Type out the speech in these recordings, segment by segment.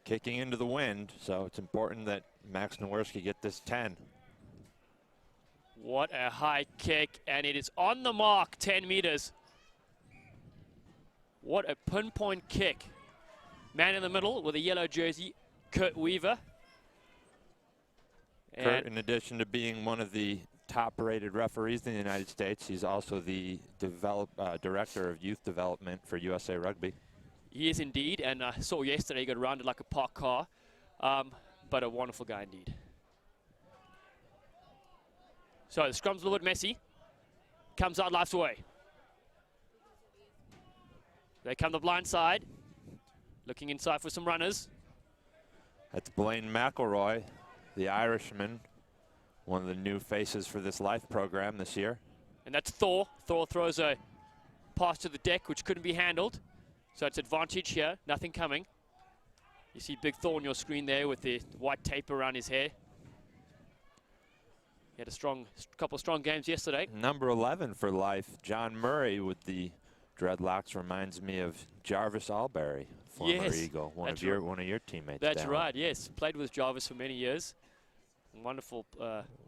kicking into the wind, so it's important that Max Nowierski get this 10. What a high kick, and it is on the mark, 10 meters. What a pinpoint kick. Man in the middle with a yellow jersey, Kurt Weaver. Kurt, in addition to being one of the top-rated referees in the United States, he's also the director of youth development for USA Rugby. He is indeed, and I saw yesterday he got rounded like a parked car, but a wonderful guy indeed. So the scrum's a little bit messy. Comes out life's away. They come the blind side. Looking inside for some runners. That's Blaine McElroy, the Irishman, one of the new faces for this Life program this year. And that's Thor. Thor throws a pass to the deck, which couldn't be handled. So it's advantage here, nothing coming. You see Big Thor on your screen there with the white tape around his hair. He had a couple of strong games yesterday. Number 11 for Life, John Murray with the dreadlocks, reminds me of Jarvis Alberry, former Eagle, one of your teammates. That's right. Yes, played with Jarvis for many years. Wonderful.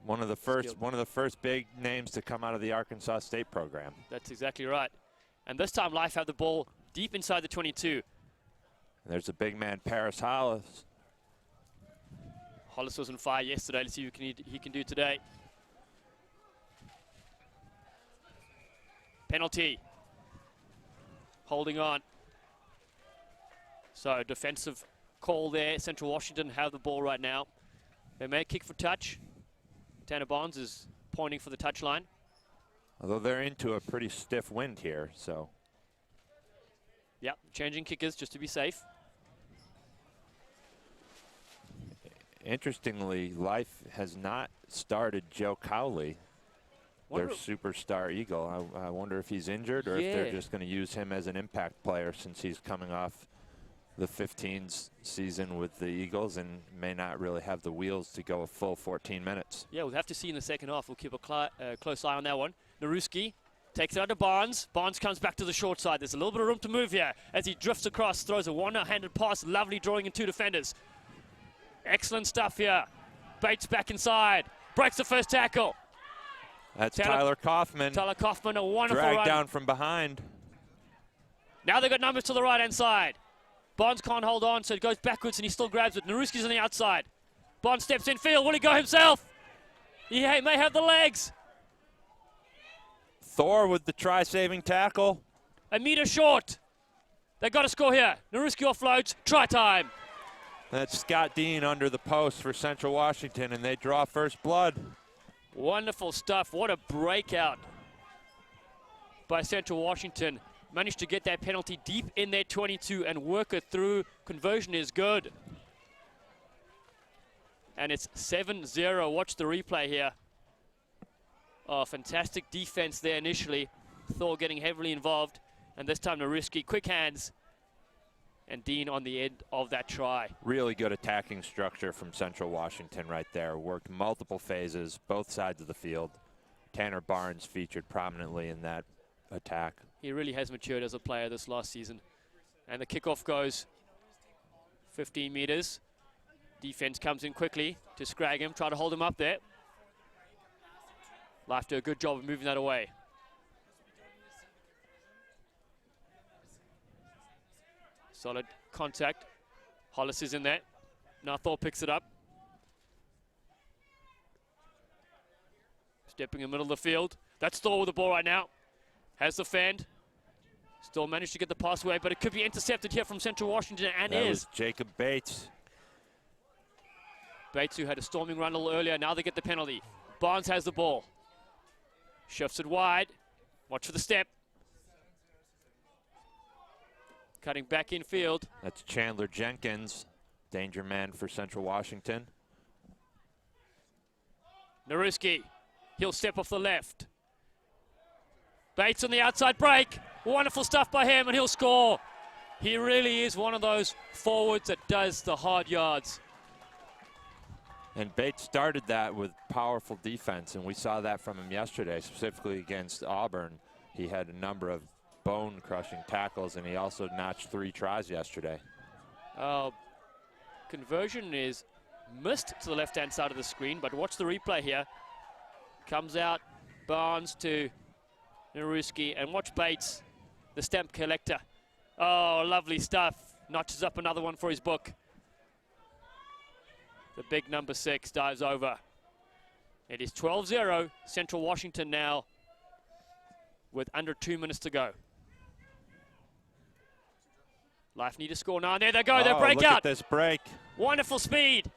One of the first big names to come out of the Arkansas State program. That's exactly right. And this time, Life have the ball deep inside the 22. And there's a big man, Paris Hollis. Hollis was on fire yesterday. Let's see what he can do today. Penalty. Holding on. So defensive call there. Central Washington have the ball right now. They may kick for touch. Tanner Barnes is pointing for the touch line. Although they're into a pretty stiff wind here, so. Yep, changing kickers just to be safe. Interestingly, Life has not started Joe Cowley, their superstar Eagle. I wonder if he's injured or if they're just going to use him as an impact player since he's coming off the 15s season with the Eagles and may not really have the wheels to go a full 14 minutes. Yeah, we'll have to see in the second half. We'll keep a close eye on that one. Nowierski takes it out to Barnes. Barnes comes back to the short side. There's a little bit of room to move here as he drifts across, throws a one-handed pass, lovely drawing in two defenders. Excellent stuff here. Bates back inside, breaks the first tackle. That's Tyler Kaufman. Tyler Kaufman, a wonderful drag run. Down from behind. Now they've got numbers to the right-hand side. Barnes can't hold on, so it goes backwards and he still grabs it. Nowierski's on the outside. Barnes steps in field. Will he go himself? He may have the legs. Thor with the try-saving tackle. A meter short. They got to score here. Nowierski offloads. Try time. That's Scott Dean under the post for Central Washington, and they draw first blood. Wonderful stuff. What a breakout by Central Washington. Managed to get that penalty deep in their 22 and work it through. Conversion is good. And it's 7-0. Watch the replay here. Oh, fantastic defense there initially. Thor getting heavily involved. And this time Nowierski, quick hands. And Dean on the end of that try. Really good attacking structure from Central Washington right there. Worked multiple phases, both sides of the field. Tanner Barnes featured prominently in that attack. He really has matured as a player this last season. And the kickoff goes 15 meters. Defense comes in quickly to scrag him, try to hold him up there. Life do a good job of moving that away. Solid contact. Hollis is in there. Now Thor picks it up. Stepping in the middle of the field. That's Thor with the ball right now. Has the fend. Still managed to get the pass away, but it could be intercepted here from Central Washington, and that was Jacob Bates. Bates, who had a storming run a little earlier, now they get the penalty. Barnes has the ball. Shifts it wide. Watch for the step. Cutting back in field. That's Chandler Jenkins, danger man for Central Washington. Nowierski, he'll step off the left. Bates on the outside break. Wonderful stuff by him, and he'll score. He really is one of those forwards that does the hard yards. And Bates started that with powerful defense, and we saw that from him yesterday, specifically against Auburn. He had a number of bone-crushing tackles, and he also notched 3 tries yesterday. Oh, conversion is missed to the left-hand side of the screen, but watch the replay here. Comes out, Barnes to Naruski, and watch Bates, the stamp collector. Oh, lovely stuff. Notches up another one for his book. The big number 6 dives over. It is 12-0, Central Washington now with under 2 minutes to go. Life need to score now, and there they go, they break look out. At this break. Wonderful speed.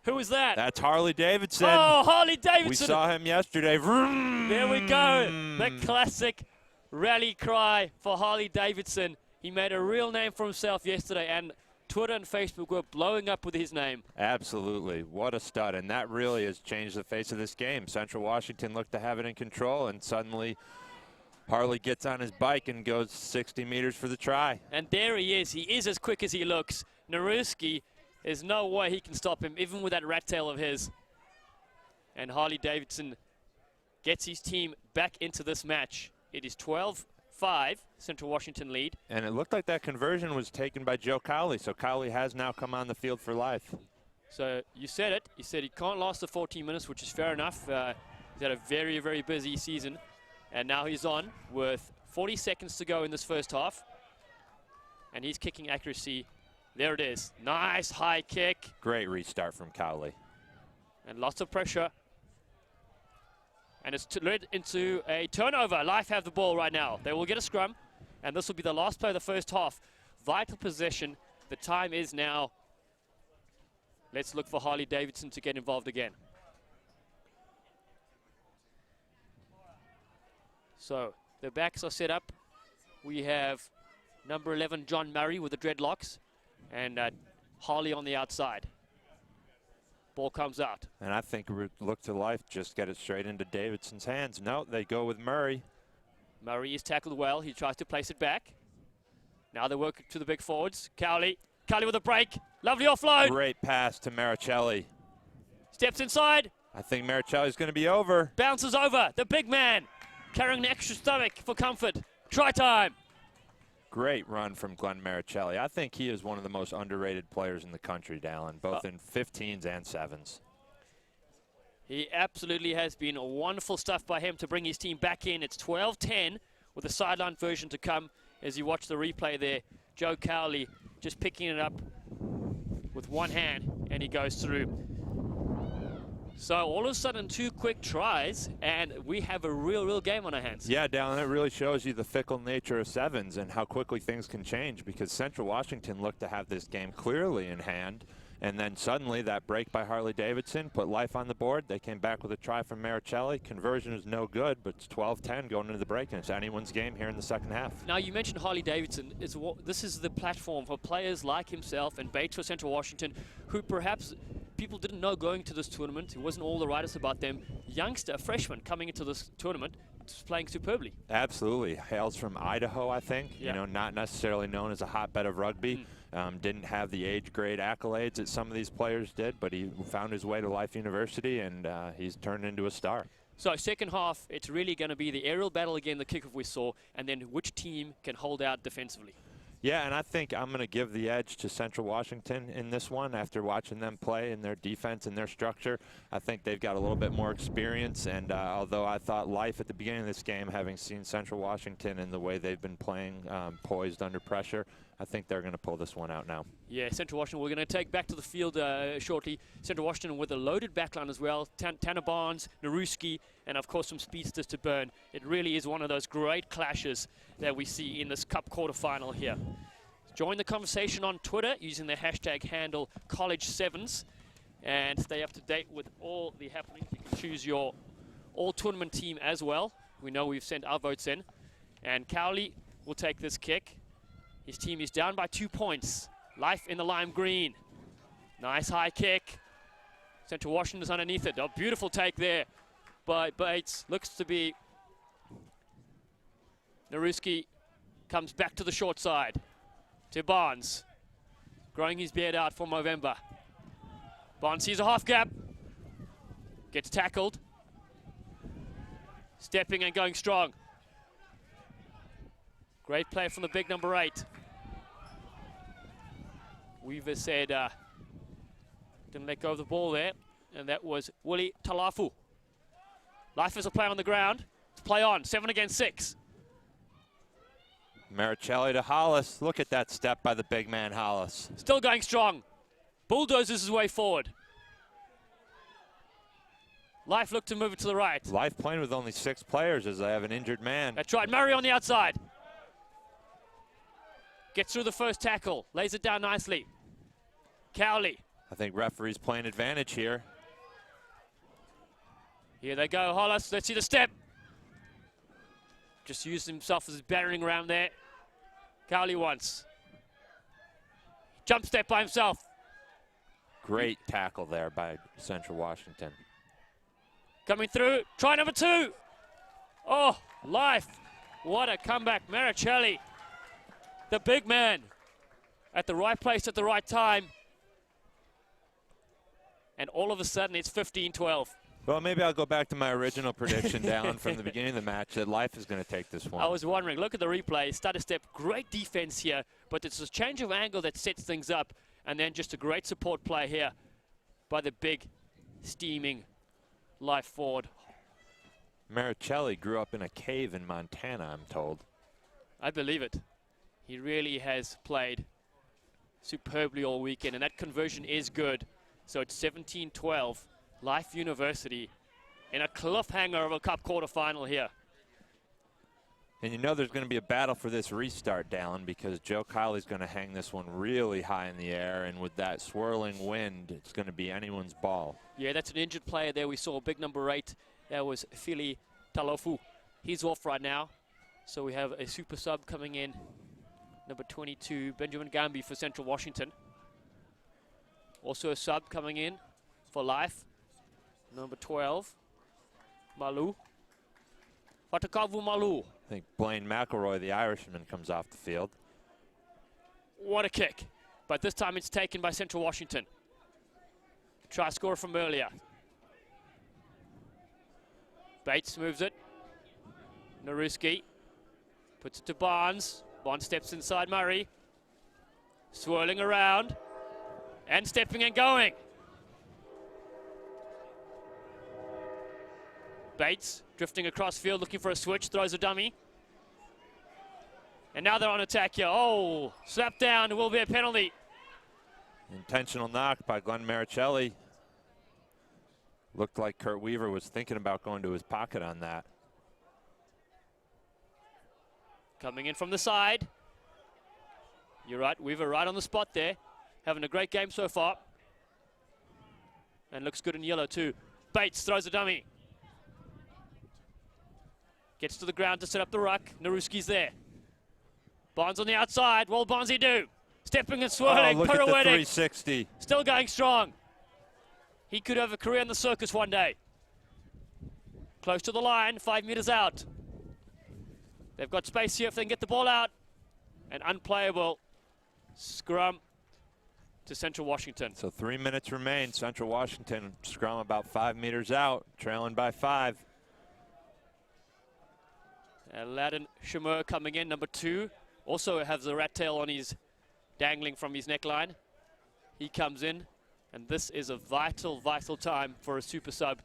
Who is that? That's Harley Davidson. Oh, Harley Davidson. We saw him yesterday. Vroom. There we go. The classic rally cry for Harley Davidson. He made a real name for himself yesterday, and Twitter and Facebook were blowing up with his name. Absolutely. What a stud. And that really has changed the face of this game. Central Washington looked to have it in control, and suddenly Harley gets on his bike and goes 60 meters for the try. And there he is. He is as quick as he looks. Naruski, there's no way he can stop him, even with that rat tail of his. And Harley Davidson gets his team back into this match. It is 12-5, Central Washington lead. And it looked like that conversion was taken by Joe Cowley, so Cowley has now come on the field for life. So you said it. You said he can't last the 14 minutes, which is fair enough. He's had a very, very busy season. And now he's on with 40 seconds to go in this first half. And he's kicking accuracy. There it is. Nice high kick. Great restart from Cowley. And lots of pressure. And it's led into a turnover. Life have the ball right now. They will get a scrum. And this will be the last play of the first half. Vital possession. The time is now. Let's look for Harley Davidson to get involved again. So the backs are set up. We have number 11, John Murray with the dreadlocks, and Harley on the outside. Ball comes out. And I think look to life, just get it straight into Davidson's hands. No, they go with Murray. Murray is tackled well. He tries to place it back. Now they work to the big forwards. Cowley with a break. Lovely offload. Great pass to Maricelli. Steps inside. I think Maricelli's going to be over. Bounces over. The big man carrying an extra stomach for comfort. Try time. Great run from Glenn Maricelli. I think he is one of the most underrated players in the country, Dallin, both in 15s and 7s. He absolutely has been wonderful stuff by him to bring his team back in. It's 12-10 with the sideline version to come as you watch the replay there. Joe Cowley just picking it up with one hand, and he goes through. So all of a sudden, 2 quick tries, and we have a real game on our hands. Yeah, Dallin, it really shows you the fickle nature of 7s and how quickly things can change, because Central Washington looked to have this game clearly in hand, and then suddenly that break by Harley Davidson put life on the board. They came back with a try from Maricelli. Conversion is no good, but it's 12-10 going into the break, and it's anyone's game here in the second half. Now, you mentioned Harley Davidson. This is the platform for players like himself and Bates for Central Washington, who perhaps people didn't know going to this tournament. It wasn't all the writers about them. Youngster, freshman coming into this tournament, playing superbly. Absolutely. Hails from Idaho, I think. Yeah. You know, not necessarily known as a hotbed of rugby. Didn't have the age grade accolades that some of these players did, but he found his way to Life University, and he's turned into a star. So second half, it's really going to be the aerial battle again, the kickoff we saw, and then which team can hold out defensively. Yeah, and I think I'm going to give the edge to Central Washington in this one after watching them play in their defense and their structure. I think they've got a little bit more experience, and although I thought Life at the beginning of this game, having seen Central Washington and the way they've been playing poised under pressure, I think they're going to pull this one out now. Yeah, Central Washington, we're going to take back to the field shortly. Central Washington with a loaded backline as well. Tanner Barnes, Naruski, and of course some speedsters to burn. It really is one of those great clashes that we see in this Cup quarterfinal here. Join the conversation on Twitter using the hashtag handle College7s and stay up to date with all the happenings. You can choose your all-tournament team as well. We know we've sent our votes in. And Cowley will take this kick. His team is down by 2 points. Life in the lime green. Nice high kick. Central Washington is underneath it. A beautiful take there by Bates. Looks to be Naruski comes back to the short side. To Barnes. Growing his beard out for Movember. Barnes sees a half gap. Gets tackled. Stepping and going strong. Great play from the big number 8. Weaver said Didn't let go of the ball there, and that was Willie Talafu. Life is a play on the ground. It's play on, 7 against 6. Maricelli to Hollis. Look at that step by the big man, Hollis. Still going strong. Bulldozes his way forward. Life looked to move it to the right. Life playing with only 6 players as they have an injured man. That's right, Murray on the outside. Gets through the first tackle, lays it down nicely. Cowley. I think referee's playing advantage here. Here they go, Hollis. Let's see the step. Just used himself as his battering ram there. Cowley once. Jump step by himself. Great tackle there by Central Washington. Coming through, try number 2. Oh, Life. What a comeback, Maricelli. The big man at the right place at the right time. And all of a sudden, it's 15-12. Well, maybe I'll go back to my original prediction down from the beginning of the match that Life is going to take this one. I was wondering, look at the replay, stutter step, great defense here, but it's a change of angle that sets things up, and then just a great support play here by the big, steaming Life forward. Maricelli grew up in a cave in Montana, I'm told. I believe it. He really has played superbly all weekend, and that conversion is good. So it's 17-12. Life University in a cliffhanger of a cup quarterfinal here. And you know there's going to be a battle for this restart, Dallin, because Joe Kiley's going to hang this one really high in the air, and with that swirling wind, it's going to be anyone's ball. Yeah, that's an injured player there. We saw big number 8. That was Philly Talofu. He's off right now. So we have a super sub coming in. Number 22, Benjamin Gambi for Central Washington. Also a sub coming in for Life. Number 12, Malu. Fatakavu Malu. I think Blaine McElroy, the Irishman, comes off the field. What a kick. But this time it's taken by Central Washington. Try score from earlier. Bates moves it. Naruski puts it to Barnes. Barnes steps inside Murray. Swirling around. And stepping and going. Bates drifting across field looking for a switch, throws a dummy. And now they're on attack here. Oh, slap down, it will be a penalty. Intentional knock by Glenn Maricelli. Looked like Kurt Weaver was thinking about going to his pocket on that. Coming in from the side. You're right, Weaver right on the spot there. Having a great game so far. And looks good in yellow too. Bates throws a dummy. Gets to the ground to set up the ruck. Naruski's there. Barnes on the outside. What will Barnesy do? Stepping and swirling. Look at the 360. Still going strong. He could have a career in the circus one day. Close to the line, 5 meters out. They've got space here if they can get the ball out. An unplayable scrum to Central Washington. So 3 minutes remain. Central Washington scrum about 5 meters out, trailing by 5. Aladdin Shamur coming in, number 2. Also has the rat tail on his, dangling from his neckline. He comes in, and this is a vital, vital time for a super sub.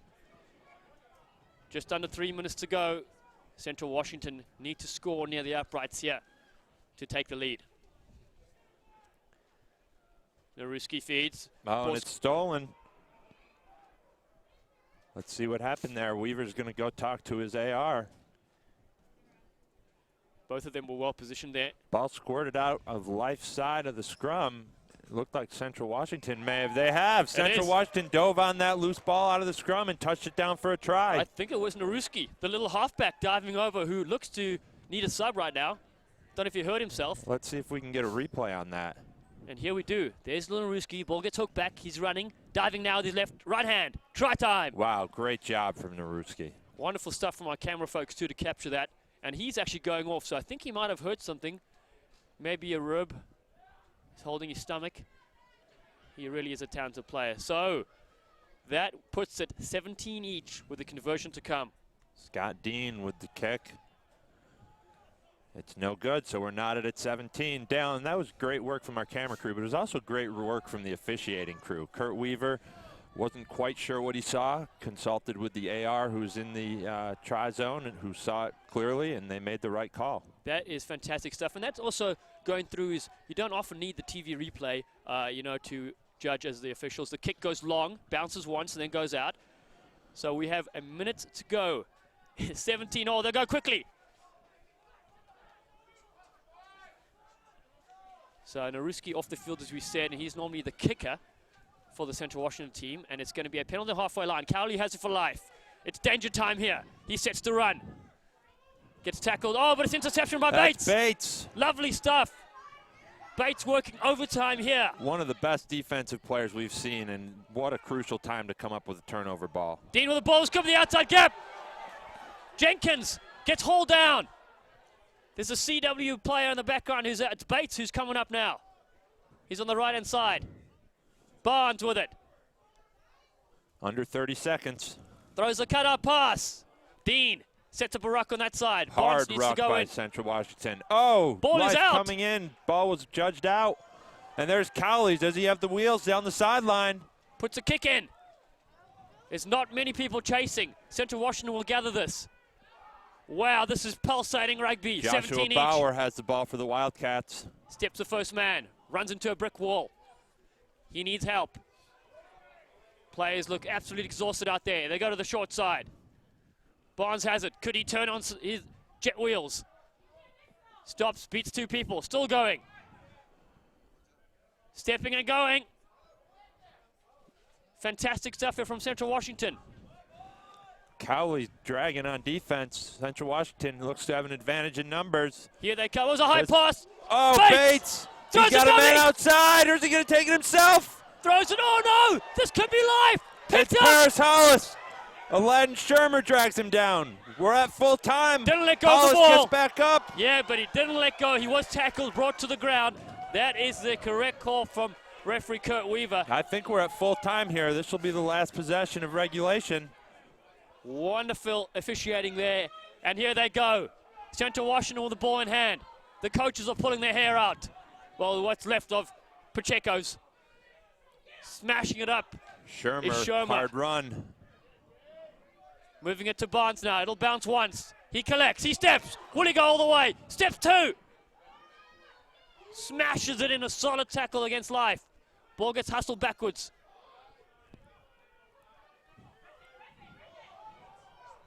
Just under 3 minutes to go. Central Washington need to score near the uprights here to take the lead. Naruski feeds. Oh, and it's stolen. Let's see what happened there. Weaver's going to go talk to his AR. Both of them were well positioned there. Ball squirted out of Life's side of the scrum. It looked like Central Washington may have. They have. Central Washington dove on that loose ball out of the scrum and touched it down for a try. I think it was Naruski, the little halfback diving over, who looks to need a sub right now. Don't know if he hurt himself. Let's see if we can get a replay on that. And here we do. There's little Naruski. Ball gets hooked back. He's running. Diving now with his left right hand. Try time. Wow, great job from Naruski. Wonderful stuff from our camera folks, too, to capture that. And he's actually going off, so I think he might have hurt something. Maybe a rib. He's holding his stomach. He really is a talented player. So that puts it 17 each with the conversion to come. Scott Dean with the kick. It's no good, so we're knotted at 17. Dallin, that was great work from our camera crew, but it was also great work from the officiating crew. Kurt Weaver wasn't quite sure what he saw, consulted with the AR who's in the try zone and who saw it clearly, and they made the right call. That is fantastic stuff, and that's also going through is you don't often need the TV replay, you know, to judge as the officials. The kick goes long, bounces once, and then goes out. So we have a minute to go. 17 all, they go quickly. So Naruski off the field, as we said, and he's normally the kicker for the Central Washington team, and it's going to be a penalty halfway line. Cowley has it for life. It's danger time here. He sets to run. Gets tackled. Oh, but it's interception by Bates. Bates. Lovely stuff. Bates working overtime here. One of the best defensive players we've seen, and what a crucial time to come up with a turnover ball. Dean with the ball, is coming to the outside gap. Jenkins gets hauled down. There's a CW player in the background. It's Bates who's coming up now. He's on the right-hand side. Barnes with it. Under 30 seconds. Throws a cut-out pass. Dean sets up a ruck on that side. Hard Barnes needs ruck to go by in. Central Washington. Oh, ball is out. Coming in. Ball was judged out. And there's Cowley. Does he have the wheels down the sideline? Puts a kick in. There's not many people chasing. Central Washington will gather this. Wow, this is pulsating rugby. Joshua 17 Bauer each. has the ball for the Wildcats. Steps the first man. Runs into a brick wall. He needs help. Players look absolutely exhausted out there. They go to the short side. Barnes has it. Could he turn on his jet wheels? Stops, beats two people. Still going. Stepping and going. Fantastic stuff here from Central Washington. Cowley dragging on defense. Central Washington looks to have an advantage in numbers. Here they come. It was a high pass. Oh, Bates! He got a man outside, or is he going to take it himself? Throws it. Oh, no! This could be life! It's Paris Hollis. Aladdin Shermer drags him down. We're at full time. Didn't let go Hollis of the ball. gets back up. Yeah, but he didn't let go. He was tackled, brought to the ground. That is the correct call from referee Kurt Weaver. I think we're at full time here. This will be the last possession of regulation. Wonderful officiating there. And here they go. Central Washington with the ball in hand. The coaches are pulling their hair out. Well, what's left of Pacheco's. Smashing it up. Shermer, hard run. Moving it to Barnes now. It'll bounce once. He collects. He steps. Will he go all the way? Steps two. Smashes it in a solid tackle against life. Ball gets hustled backwards.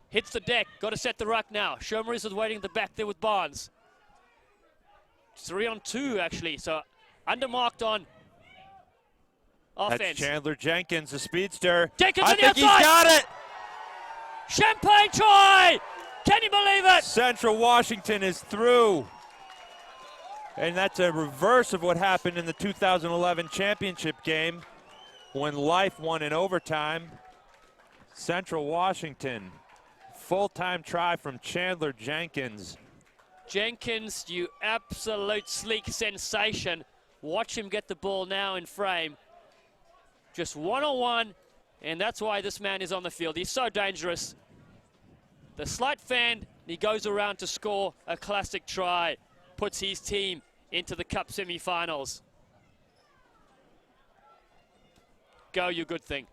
Hits the deck. Got to set the ruck now. Shermer is waiting at the back there with Barnes. 3-on-2 actually. So undermarked on offense. That's Chandler Jenkins, the speedster. Jenkins I on the think outside. he's got it. Champagne try! Can you believe it? Central Washington is through. And that's a reverse of what happened in the 2011 championship game when Life won in overtime. Central Washington, full-time try from Chandler Jenkins. Jenkins, you absolute sleek sensation. Watch him get the ball now in frame. Just one-on-one, and that's why this man is on the field. He's so dangerous. The slight fan, he goes around to score a classic try, puts his team into the Cup semi-finals. Go, you good thing.